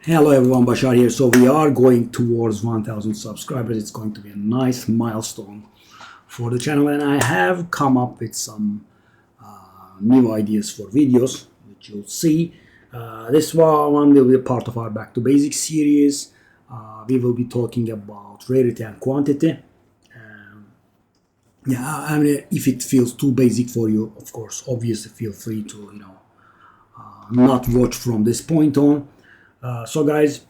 Hello everyone, Bashar here. So we are going towards 1000 subscribers. It's going to be a nice milestone for the channel, and I have come up with some new ideas for videos, which you'll see. This one will be a part of our Back to Basics series. We will be talking about rarity and quantity. I mean, if it feels too basic for you, of course, obviously feel free to not watch from this point on. So guys,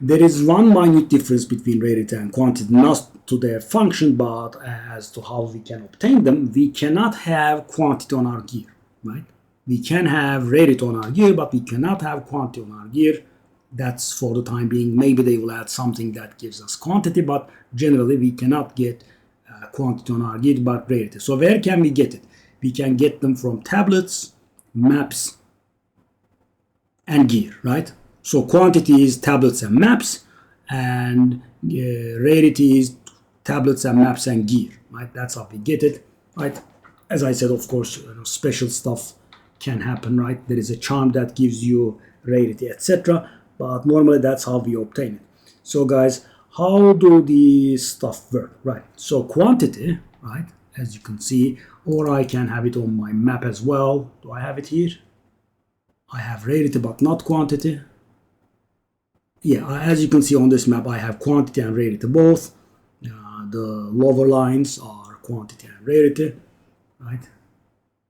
there is one minute difference between rarity and quantity, not to their function, but as to how we can obtain them. We cannot have quantity on our gear, right? We can have rarity on our gear, but we cannot have quantity on our gear. That's for the time being. Maybe they will add something that gives us quantity, but generally we cannot get quantity on our gear, but rarity. So where can we get it? We can get them from tablets, maps, and gear, right? So quantity is tablets and maps, and rarity is tablets and maps and gear, right? That's how we get it, right? As I said, of course, special stuff can happen, right? There is a charm that gives you rarity, etc. But normally that's how we obtain it. So guys, how do these stuff work, right? So quantity, right? As you can see, or I can have it on my map as well. Do I have it here? I have rarity but not quantity. Yeah, as you can see on this map, I have quantity and rarity both. The lower lines are quantity and rarity, right?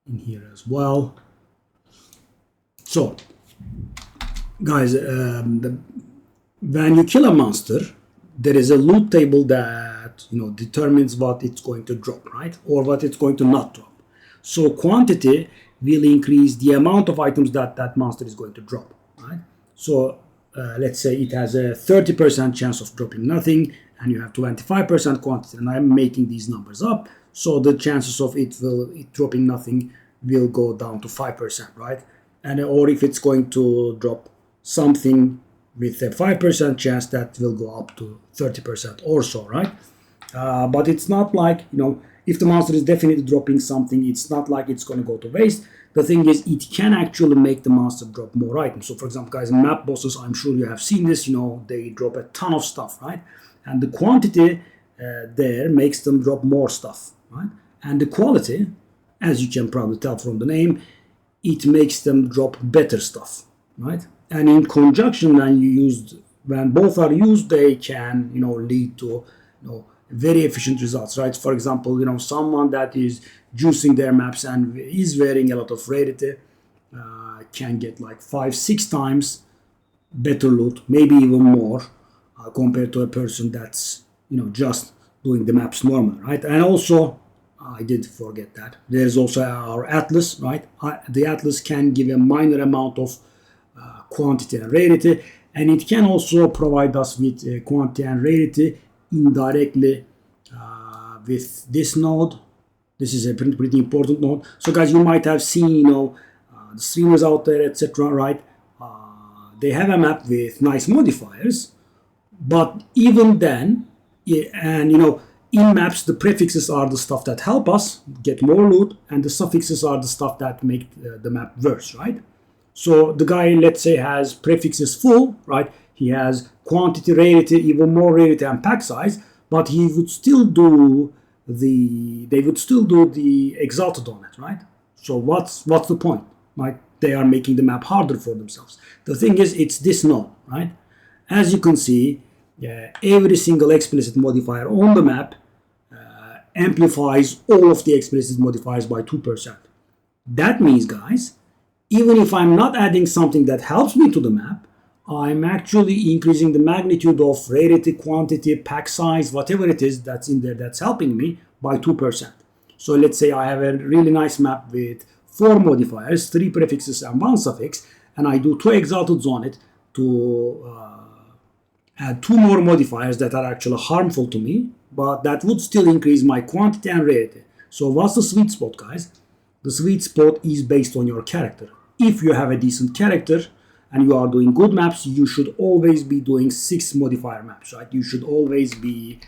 In here as well. So, guys, when you kill a monster, there is a loot table that determines what it's going to drop, right? Or what it's going to not drop. So quantity will increase the amount of items that monster is going to drop, right? So let's say it has a 30% chance of dropping nothing, and you have 25% quantity, and I'm making these numbers up, so the chances of it dropping nothing will go down to 5%, right? And or if it's going to drop something with a 5% chance, that will go up to 30% or so, right? But it's not like, if the monster is definitely dropping something, it's not like it's going to go to waste. The thing is, it can actually make the monster drop more items. So for example, guys, map bosses, I'm sure you have seen this, they drop a ton of stuff, right? And the quantity there makes them drop more stuff, right? And the quality, as you can probably tell from the name, it makes them drop better stuff, right? And in conjunction, when both are used, they can, lead to, very efficient results, right? For example, someone that is juicing their maps and is wearing a lot of rarity can get like 5-6 times better loot, maybe even more, compared to a person that's just doing the maps normal, right? And also, I did forget that there's also our atlas, right? The atlas can give a minor amount of quantity and rarity, and it can also provide us with quantity and rarity indirectly with this node. This is a pretty important node. So guys, you might have seen the streamers out there, etc., right? They have a map with nice modifiers, but even then, and in maps, the prefixes are the stuff that help us get more loot, and the suffixes are the stuff that make the map worse, right? So the guy, let's say, has prefixes full, right? He has quantity, rarity, even more rarity, and pack size, but they would still do the exalted on it, right? So what's the point, right? They are making the map harder for themselves. The thing is, it's this node, right? As you can see, every single explicit modifier on the map amplifies all of the explicit modifiers by 2%. That means, guys, even if I'm not adding something that helps me to the map, I'm actually increasing the magnitude of rarity, quantity, pack size, whatever it is that's in there that's helping me by 2%. So let's say I have a really nice map with 4 modifiers, 3 prefixes and 1 suffix, and I do 2 exalteds on it to add 2 more modifiers that are actually harmful to me, but that would still increase my quantity and rarity. So what's the sweet spot, guys? The sweet spot is based on your character. If you have a decent character and you are doing good maps, you should always be doing 6 modifier maps, right? You should always be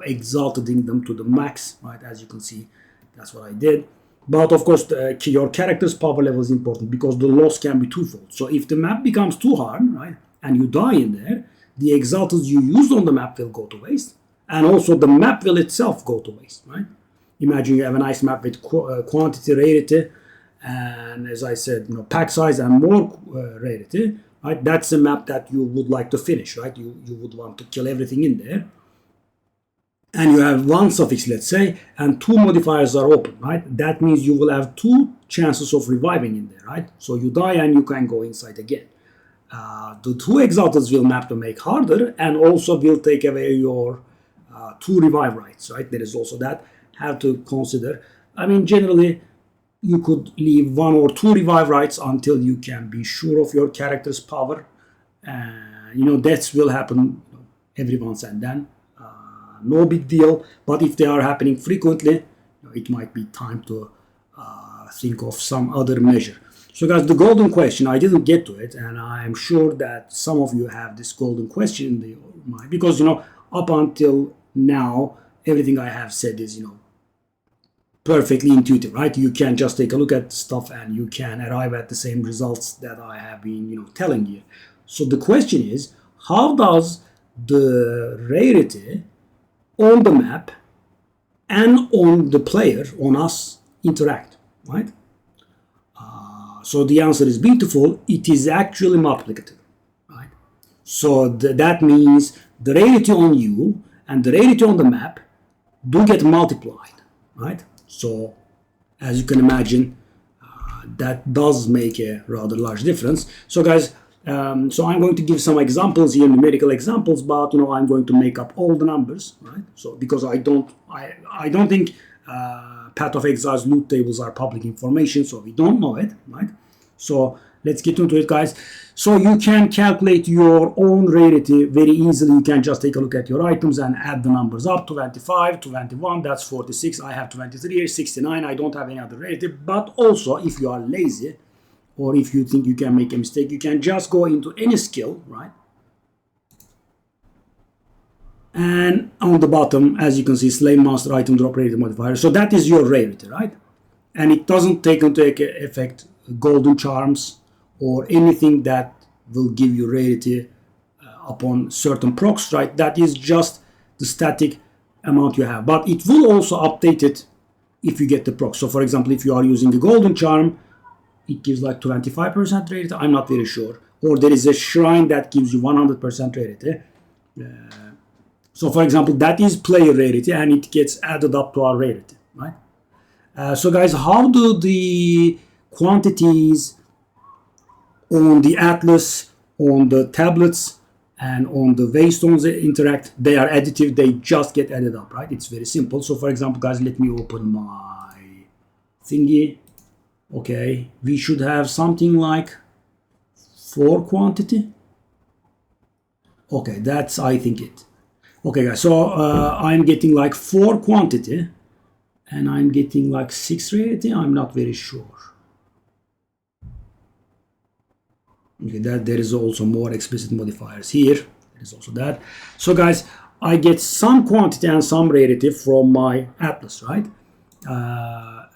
exalting them to the max, right? As you can see, that's what I did. But of course, your character's power level is important because the loss can be twofold. So if the map becomes too hard, right, and you die in there, the exalters you used on the map will go to waste, and also the map will itself go to waste, right? Imagine you have a nice map with quantity, rarity, and as I said, pack size and more rarity, right? That's a map that you would like to finish, right? You would want to kill everything in there. And you have one suffix, let's say, and two modifiers are open, right? That means you will have two chances of reviving in there, right? So you die and you can go inside again. The two exalters will map to make harder, and also will take away your two revive rights, right? There is also that. Have to consider. I mean, generally, you could leave one or two revive rights until you can be sure of your character's power. Deaths will happen every once and then. No big deal. But if they are happening frequently, it might be time to think of some other measure. So guys, the golden question, I didn't get to it, and I'm sure that some of you have this golden question in the mind, because up until now, everything I have said is perfectly intuitive, right? You can just take a look at stuff and you can arrive at the same results that I have been telling you. So the question is, how does the rarity on the map and on the player, on us, interact, right? So the answer is beautiful. It is actually multiplicative, right? So that means the rarity on you and the rarity on the map do get multiplied, right? So as you can imagine, that does make a rather large difference. So guys, so I'm going to give some examples here, numerical examples, but I'm going to make up all the numbers, right? So because I don't think Path of Exile's loot tables are public information, so we don't know it, right? So let's get into it, guys. So you can calculate your own rarity very easily. You can just take a look at your items and add the numbers up. 25, 21, that's 46. I have 23 here, 69. I don't have any other rarity. But also, if you are lazy, or if you think you can make a mistake, you can just go into any skill, right? And on the bottom, as you can see, Slave Master item drop rarity modifier. So that is your rarity, right? And it doesn't take into effect golden charms or anything that will give you rarity upon certain procs, right? That is just the static amount you have. But it will also update it if you get the proc. So for example, if you are using a golden charm, it gives like 25% rarity. I'm not very sure. Or there is a shrine that gives you 100% rarity. So for example, that is player rarity and it gets added up to our rarity, right? So guys, how do the quantities on the atlas, on the tablets, and on the waystones interact? They are additive, they just get added up, right? It's very simple. So for example, guys, let me open my thingy. Okay, we should have something like 4 quantity. Okay, that's, I think, it. Okay, guys, so I'm getting like 4 quantity, and I'm getting like 6 rarity. I'm not very sure. Okay, that there is also more explicit modifiers here. There is also that. So guys, I get some quantity and some rarity from my atlas, right?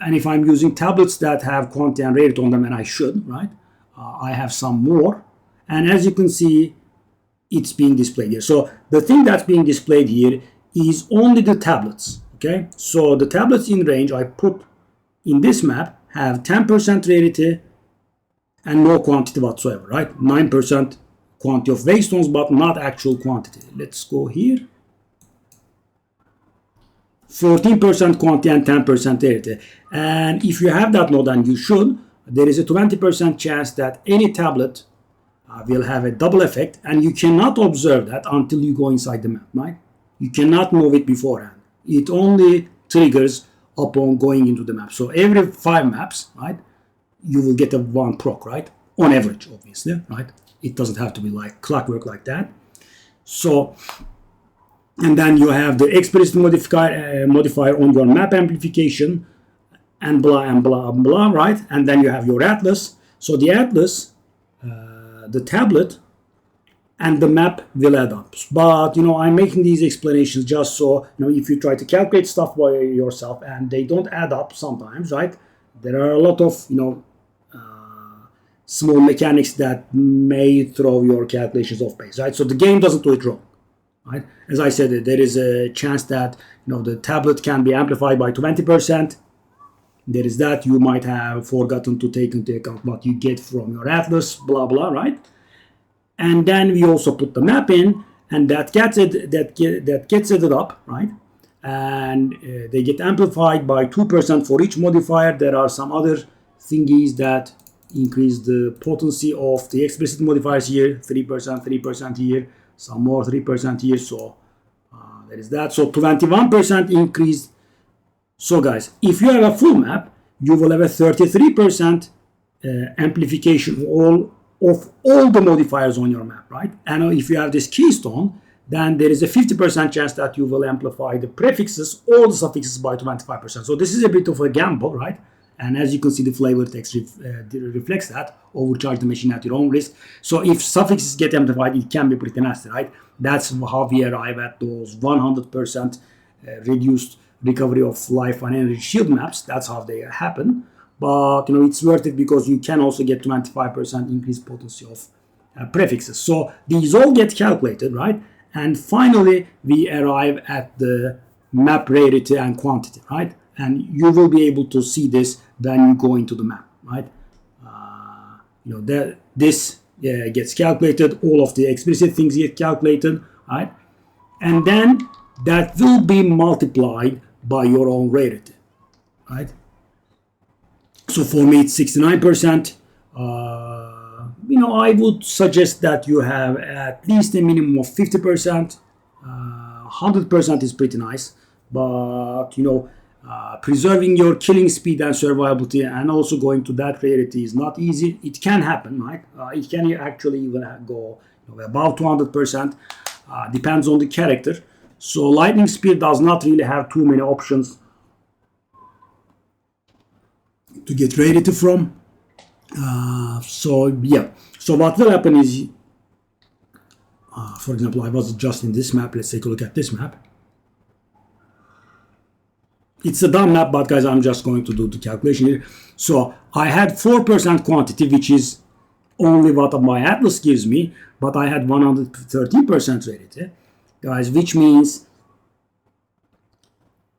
And if I'm using tablets that have quantity and rarity on them, and I should, right? I have some more. And as you can see, it's being displayed here. So the thing that's being displayed here is only the tablets, okay? So the tablets in range I put in this map have 10% rarity and no quantity whatsoever, right? 9% quantity of waystones, but not actual quantity. Let's go here. 14% quantity and 10% rarity. And if you have that node, and you should, there is a 20% chance that any tablet will have a double effect, and you cannot observe that until you go inside the map, right? You cannot move it beforehand. It only triggers upon going into the map. So every 5 maps, right, you will get a 1 proc, right? On average, obviously, right? It doesn't have to be like clockwork like that. So, and then you have the explicit modifier on your map amplification, and blah, and blah, and blah, right? And then you have your atlas. So the atlas, the tablet, and the map will add up. But, I'm making these explanations just so, if you try to calculate stuff by yourself and they don't add up sometimes, right? There are a lot of, small mechanics that may throw your calculations off base, right? So the game doesn't do it wrong, right? As I said, there is a chance that the tablet can be amplified by 20%. There is that. You might have forgotten to take into account what you get from your Atlas, blah blah, right? And then we also put the map in, and that gets it up, right? And they get amplified by 2% for each modifier. There are some other thingies that increase the potency of the explicit modifiers here, 3% here, some more 3% here. So there is that. So 21% increase. So guys, if you have a full map, you will have a 33% amplification of all the modifiers on your map, right? And if you have this keystone, then there is a 50% chance that you will amplify the prefixes or the suffixes by 25%. So this is a bit of a gamble, right? And as you can see, the flavor text reflects that. Overcharge the machine at your own risk. So if suffixes get amplified, it can be pretty nasty, right? That's how we arrive at those 100% reduced recovery of life and energy shield maps. That's how they happen. But it's worth it because you can also get 25% increased potency of prefixes. So these all get calculated, right? And finally, we arrive at the map rarity and quantity, right? And you will be able to see this when you go into the map, right? This gets calculated. All of the explicit things get calculated, right? And then that will be multiplied by your own rarity, right? So for me, it's 69%. I would suggest that you have at least a minimum of 50%. 100% is pretty nice, but preserving your killing speed and survivability and also going to that rarity is not easy. It can happen, right? It can actually even go about 200%. Depends on the character. So lightning speed does not really have too many options to get rarity from. So what will happen is, for example, I was just in this map. Let's take a look at this map. It's a dumb map, but guys, I'm just going to do the calculation here. So I had 4% quantity, which is only what my Atlas gives me, but I had 113% rarity, guys, which means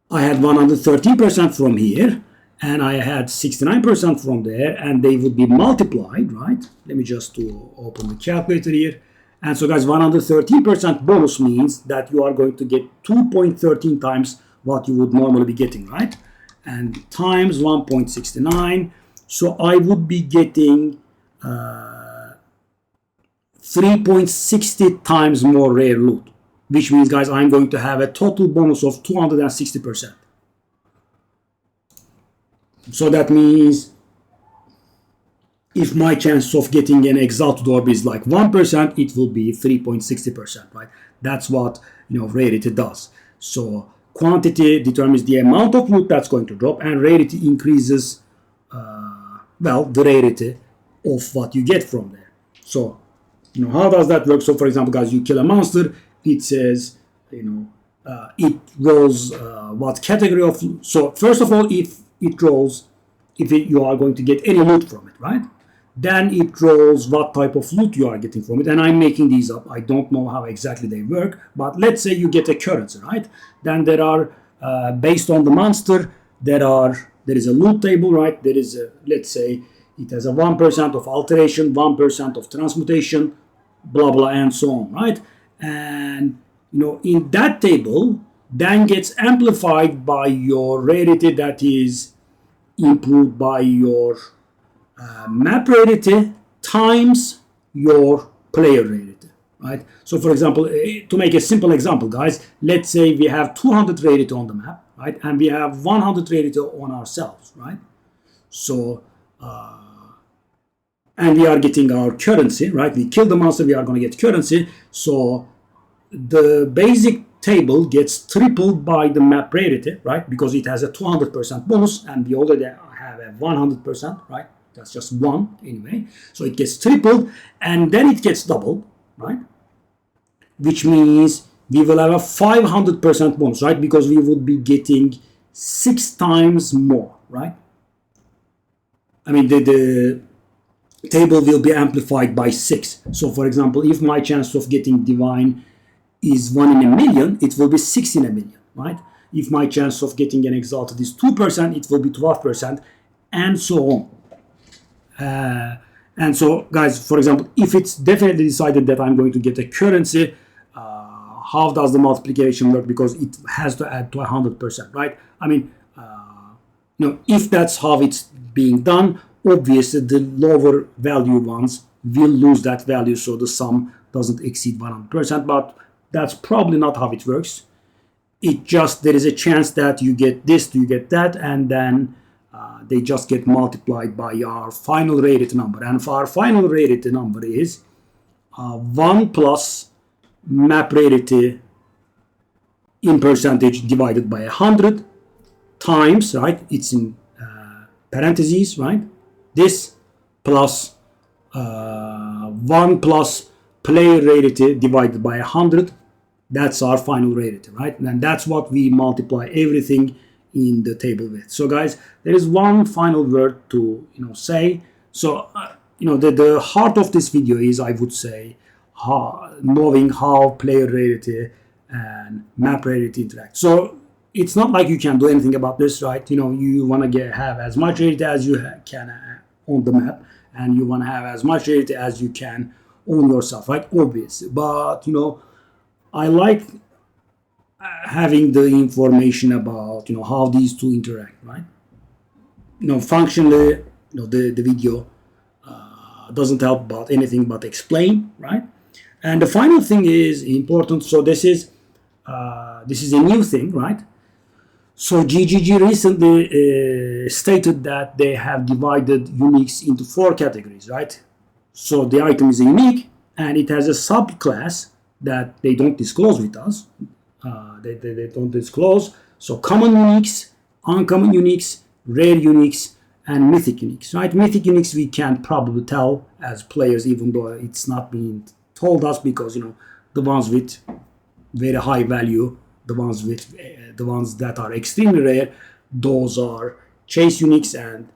I had 113% from here, and I had 69% from there, and they would be multiplied, right? Let me just open the calculator here. And so guys, 113% bonus means that you are going to get 2.13 times what you would normally be getting, right? And times 1.69. So I would be getting 3.60 times more rare loot, which means, guys, I'm going to have a total bonus of 260%. So that means if my chance of getting an exalted orb is like 1%, it will be 3.60%, right? That's what rarity does. So quantity determines the amount of loot that's going to drop, and rarity increases the rarity of what you get from there. So how does that work? So for example, guys, you kill a monster, it says it rolls what category of. So first of all, if it rolls you are going to get any loot from it, right? Then it rolls what type of loot you are getting from it. And I'm making these up. I don't know how exactly they work. But let's say you get a currency, right? Then there are, based on the monster, there is a loot table, right? There is let's say it has a 1% of alteration, 1% of transmutation, blah, blah, and so on, right? And, in that table, then gets amplified by your rarity that is improved by your map rarity times your player rarity, right? So for example, to make a simple example, guys, let's say we have 200 rarity on the map, right? And we have 100 rarity on ourselves, right? So, and we are getting our currency, right? We kill the monster, we are going to get currency. So the basic table gets tripled by the map rarity, right? Because it has a 200% bonus, and we already have a 100%, right? That's just one anyway. So it gets tripled, and then it gets doubled, right? Which means we will have a 500% bonus, right? Because we would be getting 6 times more, right? I mean, the table will be amplified by 6. So for example, if my chance of getting divine is 1 in a million, it will be 6 in a million, right? If my chance of getting an exalted is 2%, it will be 12%, and so on. And so, guys, for example, if it's definitely decided that I'm going to get a currency, how does the multiplication work? Because it has to add to 100%, right? I mean, if that's how it's being done, obviously the lower value ones will lose that value, so the sum doesn't exceed 100%, but that's probably not how it works. It just, there is a chance that you get this, you get that, and then they just get multiplied by our final rated number. And for our final rated number is 1 plus map rarity in percentage divided by 100 times, right? It's in parentheses, right? This plus 1 plus player rarity divided by 100. That's our final rarity, right? And that's what we multiply everything in the table with. So guys, there is one final word to say. So the heart of this video is, I would say, knowing how player rarity and map rarity interact. So it's not like you can do anything about this, right? You want to have as much rarity as you can on the map, and you want to have as much rarity as you can on yourself, right? Obviously, but I like having the information about how these two interact, right? Functionally, the video doesn't help about anything but explain, right? And the final thing is important. So this is a new thing, right? So GGG recently stated that they have divided uniques into 4 categories, right? So the item is unique, and it has a subclass that they don't disclose with us. They don't disclose. So common uniques, uncommon uniques, rare uniques, and mythic uniques, right? Mythic uniques we can probably tell as players, even though it's not being told us, because the ones with very high value, the ones that are extremely rare, those are chase uniques and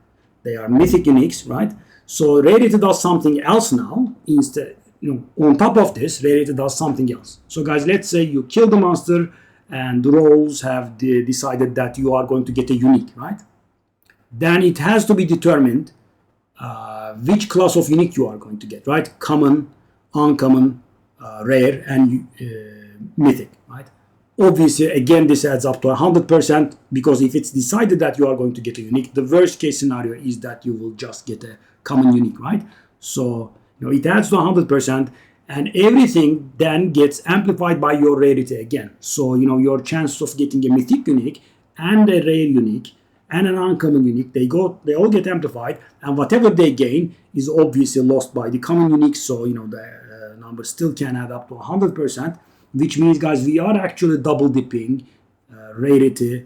they are mythic uniques, right? So rarity does something else now. Instead, on top of this, rarity does something else. So guys, let's say you kill the monster and the roles have decided that you are going to get a unique, right? Then it has to be determined which class of unique you are going to get, right? Common, uncommon, rare, and mythic, right? Obviously, again, this adds up to 100%, because if it's decided that you are going to get a unique, the worst case scenario is that you will just get a common unique, right? So it adds to 100%, and everything then gets amplified by your rarity again. So your chance of getting a mythic unique and a rare unique and an uncommon unique, they all get amplified, and whatever they gain is obviously lost by the common unique. So the number still can add up to 100%, which means, guys, we are actually double dipping rarity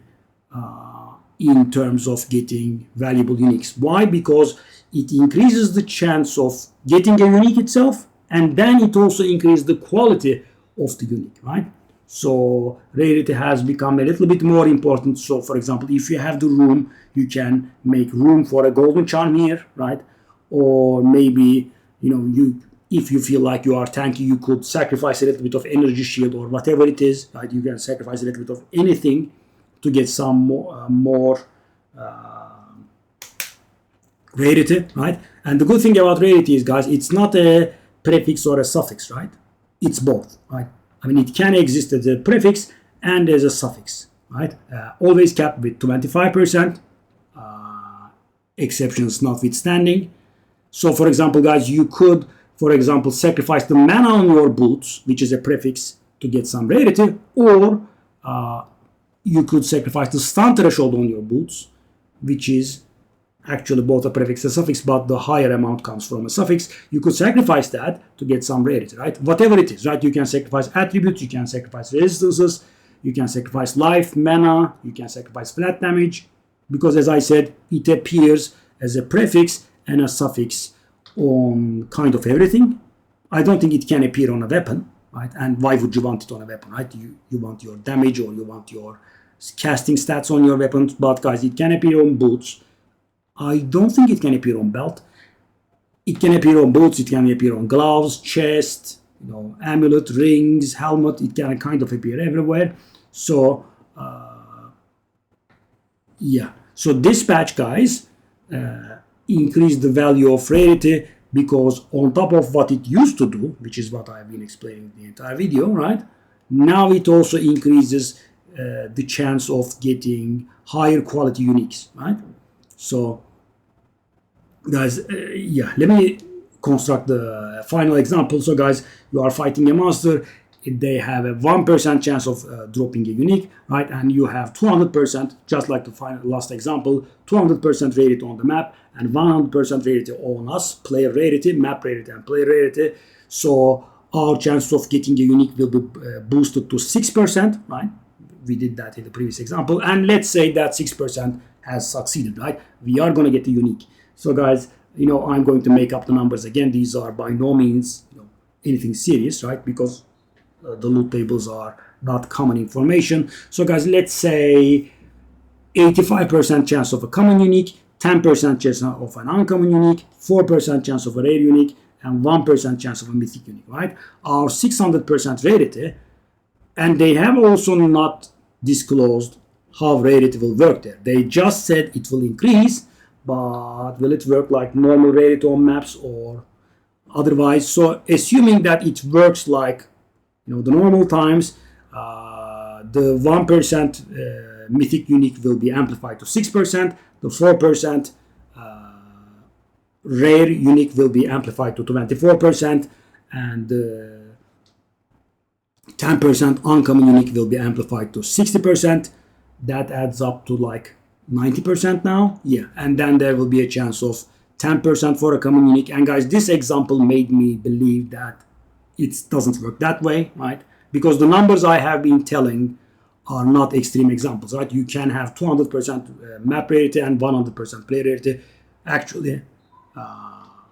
in terms of getting valuable uniques. Why? Because it increases the chance of getting a unique itself, and then it also increases the quality of the unique, right? So rarity has become a little bit more important. So for example, if you have the room, you can make room for a golden charm here, right? Or maybe if you feel like you are tanky, you could sacrifice a little bit of energy shield or whatever it is, right? You can sacrifice a little bit of anything to get some more rarity, right? And the good thing about rarity is, guys, it's not a prefix or a suffix, right? It's both, right? I mean, it can exist as a prefix and as a suffix, right? Always capped with 25%, exceptions notwithstanding. So for example, guys, you could, for example, sacrifice the mana on your boots, which is a prefix, to get some rarity, or you could sacrifice the stun threshold on your boots, which is actually both a prefix and suffix, but the higher amount comes from a suffix. You could sacrifice that to get some rarity, right? Whatever it is, right? You can sacrifice attributes, you can sacrifice resistances, you can sacrifice life, mana, you can sacrifice flat damage, because as I said, it appears as a prefix and a suffix on kind of everything. I don't think it can appear on a weapon, right? And why would you want it on a weapon, right? You want your damage or you want your casting stats on your weapons, but guys, it can appear on boots. I don't think it can appear on belt. It can appear on boots, it can appear on gloves, chest, amulet, rings, helmet. It can kind of appear everywhere. So yeah, so this patch, guys, increase the value of rarity, because on top of what it used to do, which is what I've been explaining the entire video, right? Now it also increases the chance of getting higher quality uniques, right? So guys, yeah, let me construct the final example. So guys, you are fighting a monster. They have a 1% chance of dropping a unique, right? And you have 200%, just like the last example, 200% rarity on the map and 100% rarity on us, player rarity, map rarity, and player rarity. So our chance of getting a unique will be boosted to 6%, right? We did that in the previous example. And let's say that 6% has succeeded, right? We are going to get a unique. So guys, I'm going to make up the numbers again. These are by no means anything serious, right? Because the loot tables are not common information. So guys, let's say 85% chance of a common unique, 10% chance of an uncommon unique, 4% chance of a rare unique, and 1% chance of a mythic unique, right? Our 600% rarity, and they have also not disclosed how rarity will work there. They just said it will increase, but will it work like normal rarity on maps or otherwise? So assuming that it works like the normal times, the 1% mythic unique will be amplified to 6%, the 4% rare unique will be amplified to 24%, and the 10% uncommon unique will be amplified to 60%. That adds up to like 90% now. Yeah, and then there will be a chance of 10% for a common unique. And guys, this example made me believe that it doesn't work that way, right? Because the numbers I have been telling are not extreme examples, right? You can have 200% map rarity and 100% player rarity. Actually,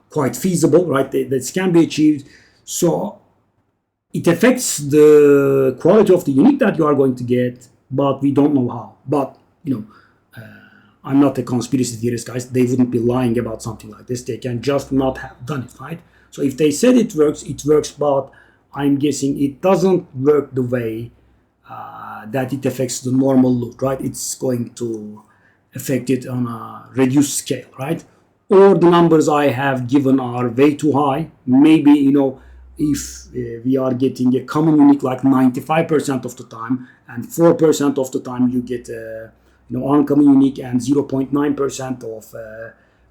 quite feasible, right? This can be achieved. So it affects the quality of the unique that you are going to get, but we don't know how. But I'm not a conspiracy theorist, guys. They wouldn't be lying about something like this. They can just not have done it, right? So if they said it works, but I'm guessing it doesn't work the way that it affects the normal loot, right? It's going to affect it on a reduced scale, right? Or the numbers I have given are way too high. Maybe, if we are getting a common unique like 95% of the time, and 4% of the time you get uncommon unique, and 0.9% of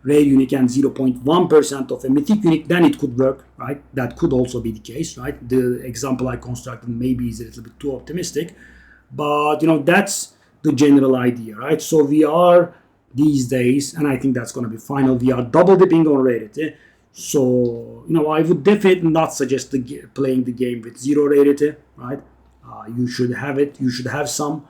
rare unique, and 0.1% of a mythic unique, then it could work, right? That could also be the case, right? The example I constructed maybe is a little bit too optimistic, but that's the general idea, right? So we are these days, and I think that's going to be final, we are double dipping on rarity. So I would definitely not suggest playing the game with zero rarity, right? You should have it, you should have some.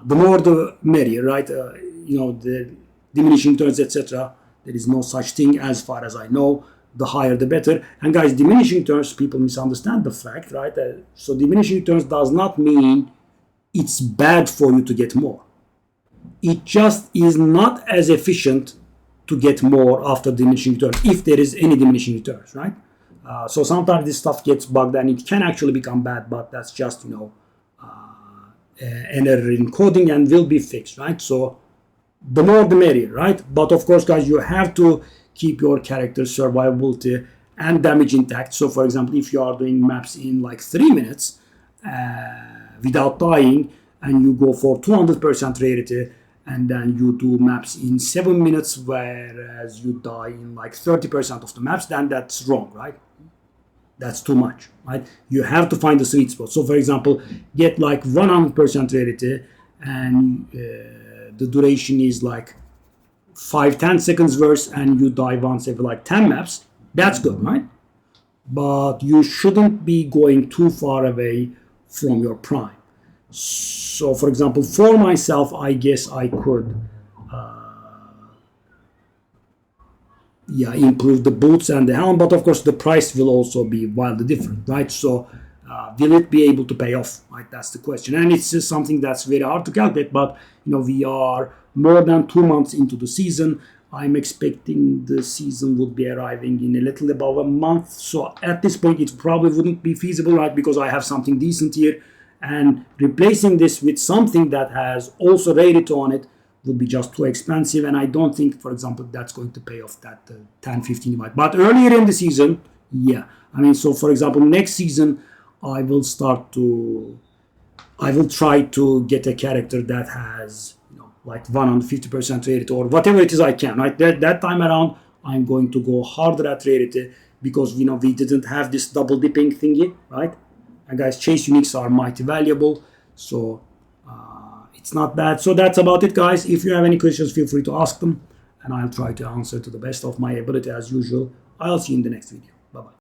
The more the merrier, right? The diminishing returns, etc. There is no such thing as far as I know. The higher the better. And guys, diminishing returns, people misunderstand the fact, right? So diminishing returns does not mean it's bad for you to get more. It just is not as efficient to get more after diminishing returns, if there is any diminishing returns, right? So sometimes this stuff gets bugged and it can actually become bad, but that's just an error in coding and will be fixed, right? So the more the merrier, right? But of course, guys, you have to keep your character's survivability and damage intact. So for example, if you are doing maps in like 3 minutes without dying, and you go for 200% rarity, and then you do maps in 7 minutes, whereas you die in like 30% of the maps, then that's wrong, right? That's too much, right? You have to find the sweet spot. So for example, get like 100% rarity, and the duration is like 5-10 seconds worse, and you die once every like 10 maps. That's good, right? But you shouldn't be going too far away from your prime. So for example, for myself, I guess I could improve the boots and the helm, but of course the price will also be wildly different, right? So will it be able to pay off, right? That's the question, and it's just something that's very hard to calculate. But we are more than 2 months into the season. I'm expecting the season would be arriving in a little above a month. So at this point, it probably wouldn't be feasible, right? Because I have something decent here. And replacing this with something that has also rarity on it would be just too expensive. And I don't think, for example, that's going to pay off that 10, 15 invite. But earlier in the season, yeah. I mean, so for example, next season, I will try to get a character that has, like 150% rarity or whatever it is I can, right? That time around, I'm going to go harder at rarity because, we didn't have this double dipping thingy, right? And guys, chase uniques are mighty valuable. So it's not bad. So that's about it, guys. If you have any questions, feel free to ask them. And I'll try to answer to the best of my ability as usual. I'll see you in the next video. Bye-bye.